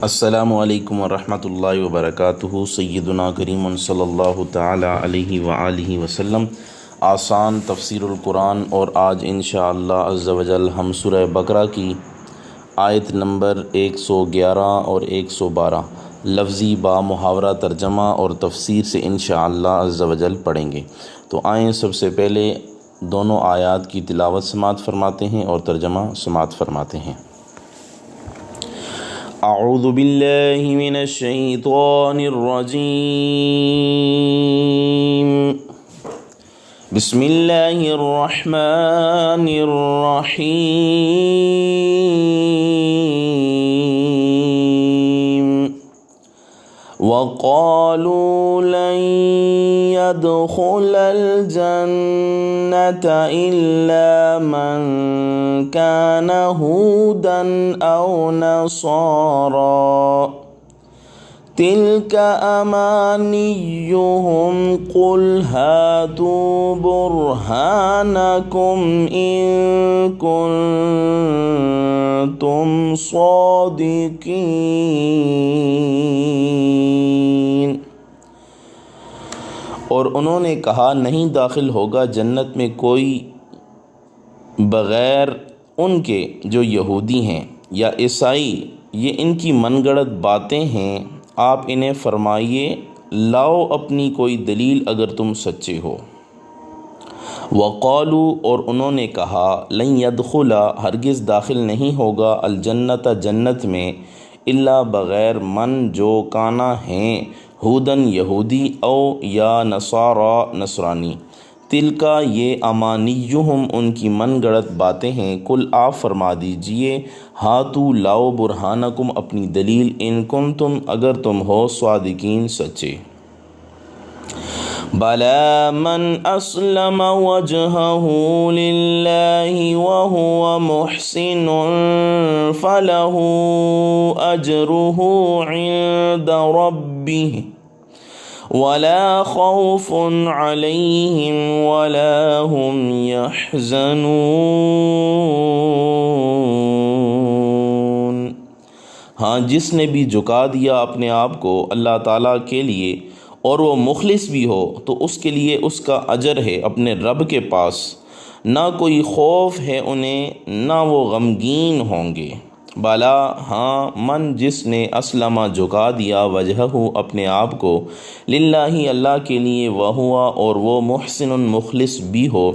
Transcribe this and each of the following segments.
السلام علیکم ورحمۃ اللہ وبرکاتہ۔ سیدنا کریم صلی اللہ تعالی علیہ وآلہ وسلم۔ آسان تفسیر القرآن، اور آج انشاءاللہ عز و جل ہم سورہ بقرہ کی آیت نمبر 111 اور 112 لفظی با محاورہ ترجمہ اور تفسیر سے انشاءاللہ عز و جل پڑھیں گے۔ تو آئیں سب سے پہلے دونوں آیات کی تلاوت سماعت فرماتے ہیں اور ترجمہ سماعت فرماتے ہیں۔ اعوذ باللہ من الشیطان الرجیم، بسم اللہ الرحمن الرحیم۔ وقالوا لن يدخل الجنة إلا من كان هودا أو نصارى تلك أمانيهم قل هاتوا برهانكم إن كنتم صادقين۔ اور انہوں نے کہا نہیں داخل ہوگا جنت میں کوئی بغیر ان کے جو یہودی ہیں یا عیسائی، یہ ان کی من گڑت باتیں ہیں۔ آپ انہیں فرمائیے لاؤ اپنی کوئی دلیل اگر تم سچے ہو۔ وقالو، اور انہوں نے کہا لن يدخل، ہرگز داخل نہیں ہوگا الجنت، جنت میں، الا بغیر من جو کانا ہیں ہودن یہودی او یا نصارا نصرانی، تلکا یہ امانیہم ان کی من گڑت باتیں ہیں، کل آپ فرما دیجئے ہاتو لاؤ برہانکم اپنی دلیل، ان کنتم اگر تم ہو صادقین سچے۔ بلا من اسلم وجهه لله وهو محسن فله اجره عند ربه ولا خوف عليهم ولا هم يحزنون۔ ہاں، جس نے بھی جھکا دیا اپنے آپ کو اللہ تعالیٰ کے لیے اور وہ مخلص بھی ہو، تو اس کے لیے اس کا اجر ہے اپنے رب کے پاس، نہ کوئی خوف ہے انہیں، نہ وہ غمگین ہوں گے۔ بالا، ہاں، من جس نے اسلمہ جھکا دیا وجہہ اپنے آپ کو للہ اللہ کے لیے، وہوا اور وہ محسن مخلص بھی ہو،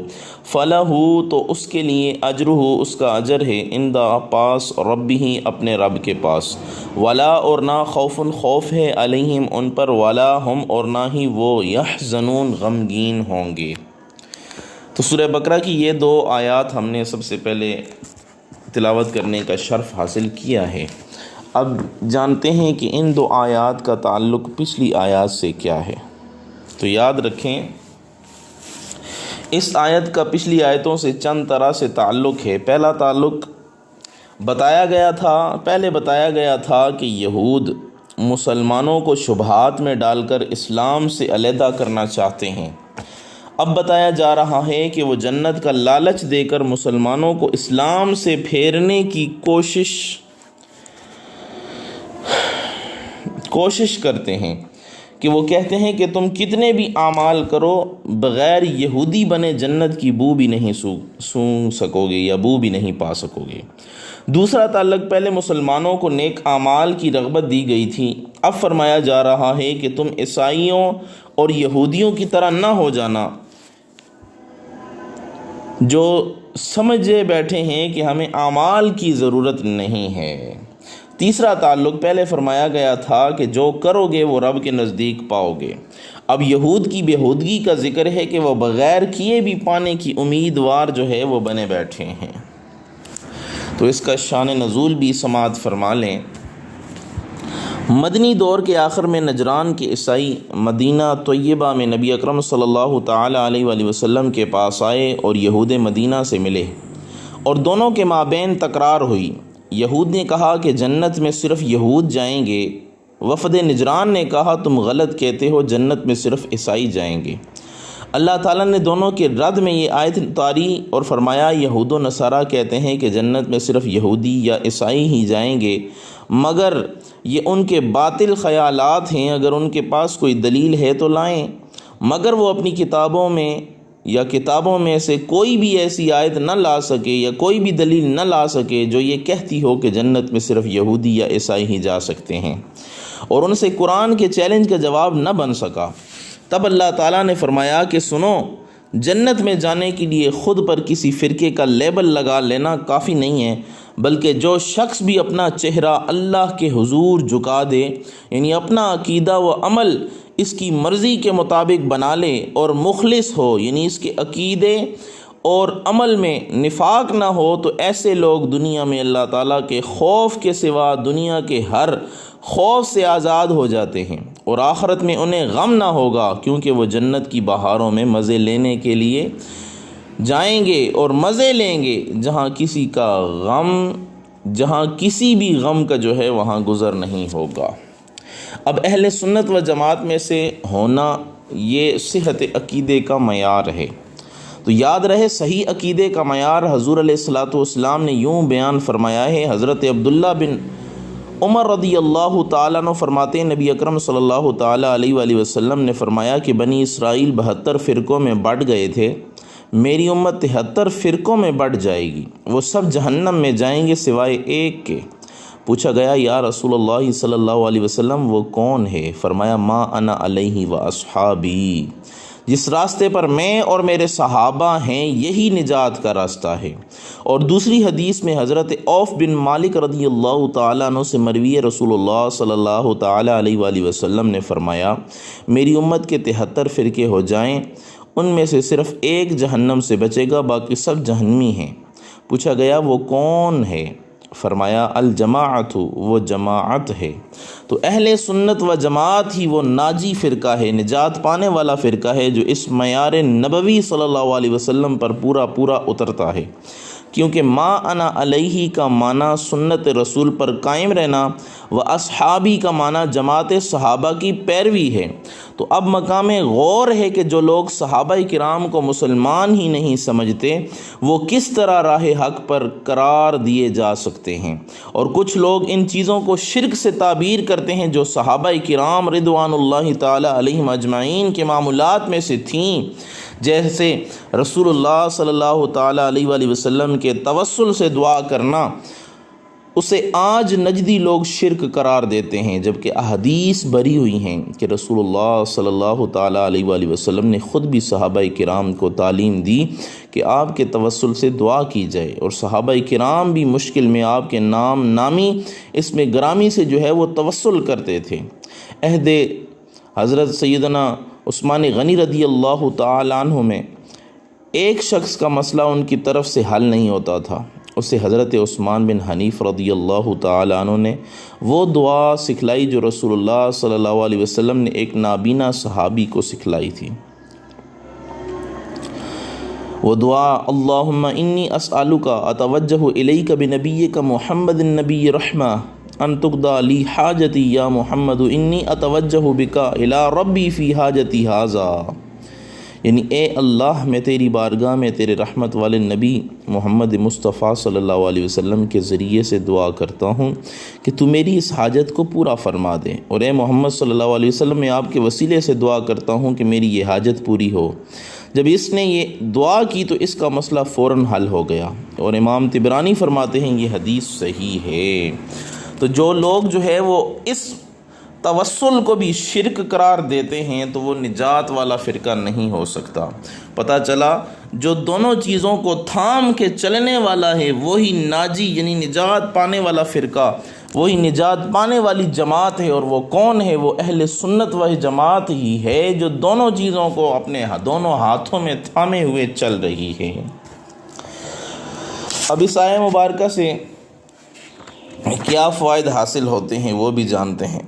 فلہ تو اس کے لیے اجرہ اس کا اجر ہے عند پاس ربہ اپنے رب کے پاس، ولا اور نہ خوف خوف ہے علیہم ان پر، ولا ہم اور نہ ہی وہ یحزنون غمگین ہوں گے۔ تو سورہ بقرہ کی یہ دو آیات ہم نے سب سے پہلے تلاوت کرنے کا شرف حاصل کیا ہے۔ اب جانتے ہیں کہ ان دو آیات کا تعلق پچھلی آیات سے کیا ہے۔ تو یاد رکھیں اس آیت کا پچھلی آیتوں سے چند طرح سے تعلق ہے۔ پہلا تعلق پہلے بتایا گیا تھا کہ یہود مسلمانوں کو شبہات میں ڈال کر اسلام سے علیحدہ کرنا چاہتے ہیں۔ اب بتایا جا رہا ہے کہ وہ جنت کا لالچ دے کر مسلمانوں کو اسلام سے پھیرنے کی کوشش کرتے ہیں، کہ وہ کہتے ہیں کہ تم کتنے بھی اعمال کرو بغیر یہودی بنے جنت کی بو بھی نہیں سونگھ سکو گے یا بو بھی نہیں پا سکو گے۔ دوسرا تعلق پہلے مسلمانوں کو نیک اعمال کی رغبت دی گئی تھی، اب فرمایا جا رہا ہے کہ تم عیسائیوں اور یہودیوں کی طرح نہ ہو جانا جو سمجھے بیٹھے ہیں کہ ہمیں اعمال کی ضرورت نہیں ہے۔ تیسرا تعلق پہلے فرمایا گیا تھا کہ جو کرو گے وہ رب کے نزدیک پاؤ گے، اب یہود کی بےہودگی کا ذکر ہے کہ وہ بغیر کیے بھی پانے کی امیدوار جو ہے وہ بنے بیٹھے ہیں۔ تو اس کا شان نزول بھی سماعت فرما لیں۔ مدنی دور کے آخر میں نجران کے عیسائی مدینہ طیبہ میں نبی اکرم صلی اللہ تعالی علیہ وآلہ وسلم کے پاس آئے اور یہود مدینہ سے ملے، اور دونوں کے مابین تکرار ہوئی۔ یہود نے کہا کہ جنت میں صرف یہود جائیں گے، وفد نجران نے کہا تم غلط کہتے ہو، جنت میں صرف عیسائی جائیں گے۔ اللہ تعالیٰ نے دونوں کے رد میں یہ آیت اتاری اور فرمایا یہود و نصارہ کہتے ہیں کہ جنت میں صرف یہودی یا عیسائی ہی جائیں گے، مگر یہ ان کے باطل خیالات ہیں، اگر ان کے پاس کوئی دلیل ہے تو لائیں، مگر وہ اپنی کتابوں میں سے کوئی بھی ایسی آیت نہ لا سکے یا کوئی بھی دلیل نہ لا سکے جو یہ کہتی ہو کہ جنت میں صرف یہودی یا عیسائی ہی جا سکتے ہیں، اور ان سے قرآن کے چیلنج کا جواب نہ بن سکا۔ تب اللہ تعالیٰ نے فرمایا کہ سنو، جنت میں جانے کے لیے خود پر کسی فرقے کا لیبل لگا لینا کافی نہیں ہے، بلکہ جو شخص بھی اپنا چہرہ اللہ کے حضور جھکا دے، یعنی اپنا عقیدہ و عمل اس کی مرضی کے مطابق بنا لے اور مخلص ہو، یعنی اس کے عقیدے اور عمل میں نفاق نہ ہو، تو ایسے لوگ دنیا میں اللہ تعالیٰ کے خوف کے سوا دنیا کے ہر خوف سے آزاد ہو جاتے ہیں، اور آخرت میں انہیں غم نہ ہوگا، کیونکہ وہ جنت کی بہاروں میں مزے لینے کے لیے جائیں گے اور مزے لیں گے، جہاں کسی بھی غم کا جو ہے وہاں گزر نہیں ہوگا۔ اب اہل سنت و جماعت میں سے ہونا یہ صحت عقیدے کا معیار ہے، تو یاد رہے صحیح عقیدے کا معیار حضور علیہ الصلاۃ والسلام نے یوں بیان فرمایا ہے۔ حضرت عبداللہ بن عمر رضی اللہ تعالیٰ عنہ فرماتے ہیں، نبی اکرم صلی اللہ تعالیٰ علیہ وآلہ وسلم نے فرمایا کہ بنی اسرائیل 72 فرقوں میں بٹ گئے تھے، میری امت 73 فرقوں میں بٹ جائے گی، وہ سب جہنم میں جائیں گے سوائے ایک کے۔ پوچھا گیا یا رسول اللہ صلی اللہ علیہ وسلم وہ کون ہے؟ فرمایا ما انا علیہ و اصحابی، جس راستے پر میں اور میرے صحابہ ہیں یہی نجات کا راستہ ہے۔ اور دوسری حدیث میں حضرت عوف بن مالک رضی اللہ تعالیٰ عنہ سے مروی رسول اللہ صلی اللہ تعالیٰ علیہ وآلہ وسلم نے فرمایا میری امت کے 73 فرقے ہو جائیں، ان میں سے صرف ایک جہنم سے بچے گا، باقی سب جہنمی ہیں۔ پوچھا گیا وہ کون ہے؟ فرمایا الجماعت، وہ جماعت ہے۔ تو اہل سنت و جماعت ہی وہ ناجی فرقہ ہے، نجات پانے والا فرقہ ہے جو اس معیار نبوی صلی اللہ علیہ وسلم پر پورا اترتا ہے، کیونکہ ما انا علیہ کا معنی سنت رسول پر قائم رہنا و اصحابی کا معنی جماعت صحابہ کی پیروی ہے۔ تو اب مقام غور ہے کہ جو لوگ صحابہ کرام کو مسلمان ہی نہیں سمجھتے وہ کس طرح راہ حق پر قرار دیے جا سکتے ہیں، اور کچھ لوگ ان چیزوں کو شرک سے تعبیر کرتے ہیں جو صحابہ کرام رضوان اللہ تعالی علیہم اجمعین کے معمولات میں سے تھیں، جیسے رسول اللہ صلی اللہ تعالی علیہ وآلہ وسلم کے توسل سے دعا کرنا، اسے آج نجدی لوگ شرک قرار دیتے ہیں، جبکہ احادیث بری ہوئی ہیں کہ رسول اللہ صلی اللہ تعالی علیہ وآلہ وسلم نے خود بھی صحابہ کرام کو تعلیم دی کہ آپ کے توسل سے دعا کی جائے، اور صحابہ کرام بھی مشکل میں آپ کے نام نامی اس میں گرامی سے جو ہے وہ توسل کرتے تھے۔ عہد حضرت سیدنا عثمان غنی رضی اللہ تعالی عنہ میں ایک شخص کا مسئلہ ان کی طرف سے حل نہیں ہوتا تھا، اسے حضرت عثمان بن حنیف رضی اللہ تعالی عنہ نے وہ دعا سکھلائی جو رسول اللہ صلی اللہ علیہ وسلم نے ایک نابینا صحابی کو سکھلائی تھی۔ وہ دعا اللہم انی اسألک اتوجہ الیک بنبیک محمد النبی رحمہ ان تقضی لی حاجتی یا محمد انی اتوجہ بک الی ربی فی حاجتی ھذا، یعنی اے اللہ میں تیری بارگاہ میں تیرے رحمت والے نبی محمد مصطفیٰ صلی اللہ علیہ وسلم کے ذریعے سے دعا کرتا ہوں کہ تو میری اس حاجت کو پورا فرما دے، اور اے محمد صلی اللہ علیہ وسلم میں آپ کے وسیلے سے دعا کرتا ہوں کہ میری یہ حاجت پوری ہو۔ جب اس نے یہ دعا کی تو اس کا مسئلہ فوراً حل ہو گیا، اور امام طبرانی فرماتے ہیں یہ حدیث صحیح ہے۔ تو جو لوگ جو ہے وہ اس توسل کو بھی شرک قرار دیتے ہیں تو وہ نجات والا فرقہ نہیں ہو سکتا۔ پتہ چلا جو دونوں چیزوں کو تھام کے چلنے والا ہے وہی ناجی یعنی نجات پانے والا فرقہ، وہی نجات پانے والی جماعت ہے، اور وہ کون ہے؟ وہ اہل سنت و جماعت ہی ہے جو دونوں چیزوں کو اپنے دونوں ہاتھوں میں تھامے ہوئے چل رہی ہے۔ اب اس آیہ مبارکہ سے کیا فوائد حاصل ہوتے ہیں وہ بھی جانتے ہیں۔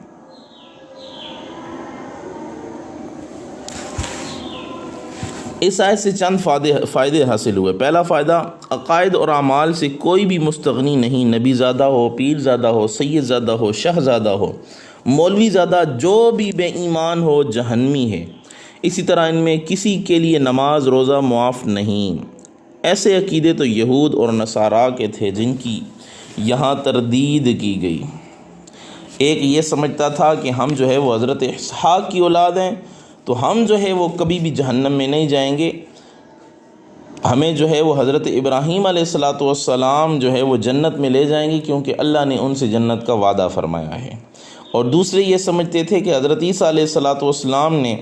اس آیت سے چند فائدے حاصل ہوئے۔ پہلا فائدہ، عقائد اور اعمال سے کوئی بھی مستغنی نہیں، نبی زادہ ہو، پیر زادہ ہو، سید زادہ ہو، شاہ زادہ ہو، مولوی زادہ، جو بھی بے ایمان ہو جہنمی ہے۔ اسی طرح ان میں کسی کے لیے نماز روزہ معاف نہیں۔ ایسے عقیدے تو یہود اور نصارہ کے تھے جن کی یہاں تردید کی گئی۔ ایک یہ سمجھتا تھا کہ ہم جو ہے وہ حضرت اسحاق کی اولاد ہیں، تو ہم جو ہے وہ کبھی بھی جہنم میں نہیں جائیں گے، ہمیں جو ہے وہ حضرت ابراہیم علیہ السلام جو ہے وہ جنت میں لے جائیں گے، کیونکہ اللہ نے ان سے جنت کا وعدہ فرمایا ہے۔ اور دوسرے یہ سمجھتے تھے کہ حضرت عیسیٰ علیہ السلام نے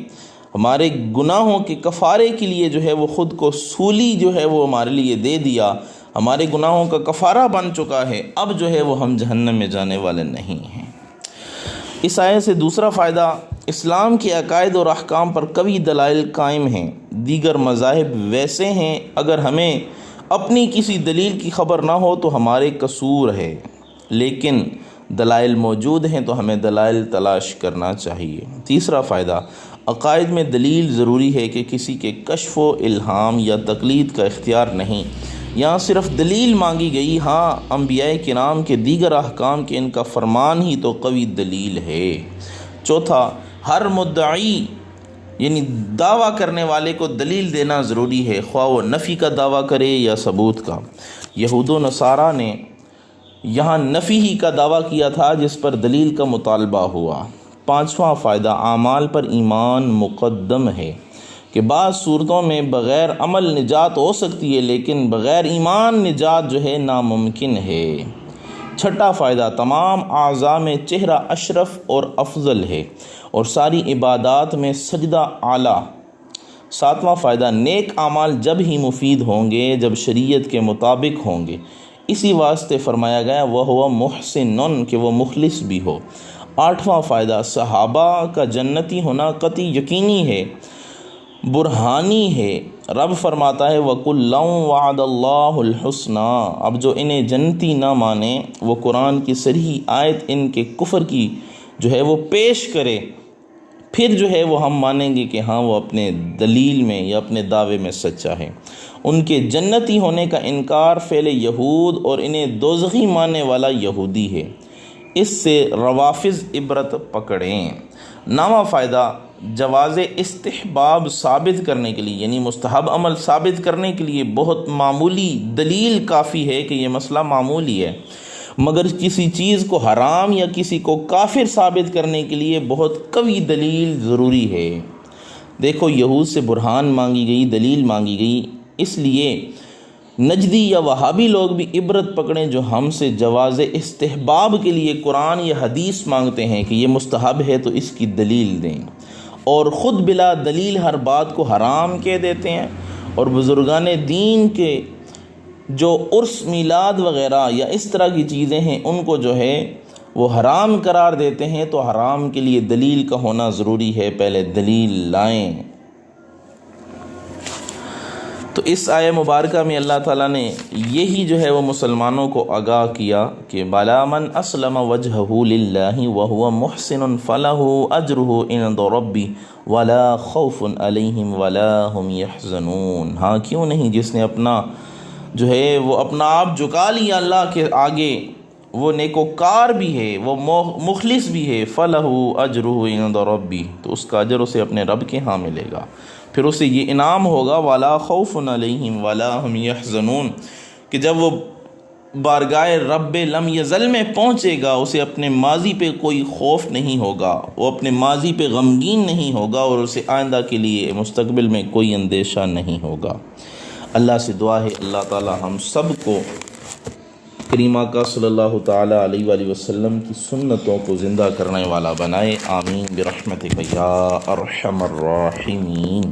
ہمارے گناہوں کے کفارے کے لیے جو ہے وہ خود کو سولی جو ہے وہ ہمارے لیے دے دیا، ہمارے گناہوں کا کفارہ بن چکا ہے، اب جو ہے وہ ہم جہنم میں جانے والے نہیں ہیں۔ اس آیت سے دوسرا فائدہ، اسلام کے عقائد اور احکام پر قوی دلائل قائم ہیں۔ دیگر مذاہب ویسے ہیں، اگر ہمیں اپنی کسی دلیل کی خبر نہ ہو تو ہمارے قصور ہے، لیکن دلائل موجود ہیں تو ہمیں دلائل تلاش کرنا چاہیے۔ تیسرا فائدہ، عقائد میں دلیل ضروری ہے کہ کسی کے کشف و الہام یا تقلید کا اختیار نہیں، یہاں صرف دلیل مانگی گئی۔ ہاں، انبیاء کرام کے دیگر احکام کے ان کا فرمان ہی تو قوی دلیل ہے۔ چوتھا، ہر مدعی یعنی دعویٰ کرنے والے کو دلیل دینا ضروری ہے، خواہ وہ نفی کا دعویٰ کرے یا ثبوت کا۔ یہود و نصارہ نے یہاں نفی ہی کا دعویٰ کیا تھا جس پر دلیل کا مطالبہ ہوا۔ پانچواں فائدہ، اعمال پر ایمان مقدم ہے کہ بعض صورتوں میں بغیر عمل نجات ہو سکتی ہے، لیکن بغیر ایمان نجات جو ہے ناممکن ہے۔ چھٹا فائدہ، تمام اعضاء میں چہرہ اشرف اور افضل ہے اور ساری عبادات میں سجدہ اعلیٰ۔ ساتواں فائدہ، نیک اعمال جب ہی مفید ہوں گے جب شریعت کے مطابق ہوں گے، اسی واسطے فرمایا گیا وَهُوَ مُحْسِنٌ کہ وہ مخلص بھی ہو۔ آٹھواں فائدہ، صحابہ کا جنتی ہونا قطعی یقینی ہے، برہانی ہے۔ رب فرماتا ہے وَكُلًّا وَعَدَ اللَّهُ الْحُسْنَىٰ، اب جو انہیں جنتی نہ مانے وہ قرآن کی صریح آیت ان کے کفر کی جو ہے وہ پیش کرے، پھر جو ہے وہ ہم مانیں گے کہ ہاں وہ اپنے دلیل میں یا اپنے دعوے میں سچا ہے۔ ان کے جنتی ہونے کا انکار فعل یہود اور انہیں دوزخی ماننے والا یہودی ہے، اس سے روافض عبرت پکڑیں۔ نواں فائدہ، جواز استحباب ثابت کرنے کے لیے یعنی مستحب عمل ثابت کرنے کے لیے بہت معمولی دلیل کافی ہے کہ یہ مسئلہ معمولی ہے، مگر کسی چیز کو حرام یا کسی کو کافر ثابت کرنے کے لیے بہت قوی دلیل ضروری ہے۔ دیکھو، یہود سے برہان مانگی گئی، دلیل مانگی گئی، اس لیے نجدی یا وہابی لوگ بھی عبرت پکڑیں جو ہم سے جواز استحباب کے لیے قرآن یا حدیث مانگتے ہیں کہ یہ مستحب ہے تو اس کی دلیل دیں، اور خود بلا دلیل ہر بات کو حرام کہہ دیتے ہیں، اور بزرگان دین کے جو عرس میلاد وغیرہ یا اس طرح کی چیزیں ہیں ان کو جو ہے وہ حرام قرار دیتے ہیں، تو حرام کے لیے دلیل کا ہونا ضروری ہے، پہلے دلیل لائیں۔ تو اس آیہ مبارکہ میں اللہ تعالیٰ نے یہی جو ہے وہ مسلمانوں کو آگاہ کیا کہ بَلَا مَنْ أَسْلَمَ وَجْهَهُ لِلَّهِ وَهُوَ مُحْسِنٌ فَلَهُ أَجْرُهُ عِنْدَ رَبِّهِ وَلَا خَوْفٌ عَلَيْهِمْ وَلَا هُمْ يَحْزَنُونَ۔ ہاں، کیوں نہیں، جس نے اپنا جو ہے وہ اپنا آپ جھکا لیا اللہ کے آگے، وہ نیکوکار بھی ہے، وہ مخلص بھی ہے، فَلَهُ أَجْرُهُ عِنْدَ رَبِّهِ، تو اس کا اجر اسے اپنے رب کے ہاں ملے گا، پھر اسے یہ انعام ہوگا وَلَا خَوْفٌ عَلَيْهِمْ وَلَا هُمْ يَحْزَنُونَ، کہ جب وہ بارگاہ رب لم یزل میں پہنچے گا اسے اپنے ماضی پہ کوئی خوف نہیں ہوگا، وہ اپنے ماضی پہ غمگین نہیں ہوگا، اور اسے آئندہ کے لیے مستقبل میں کوئی اندیشہ نہیں ہوگا۔ اللہ سے دعا ہے اللہ تعالی ہم سب کو کریمہ کا صلی اللہ تعالی علیہ وآلہ وسلم کی سنتوں کو زندہ کرنے والا بنائے، آمین برحمتک یا ارحم الراحمین۔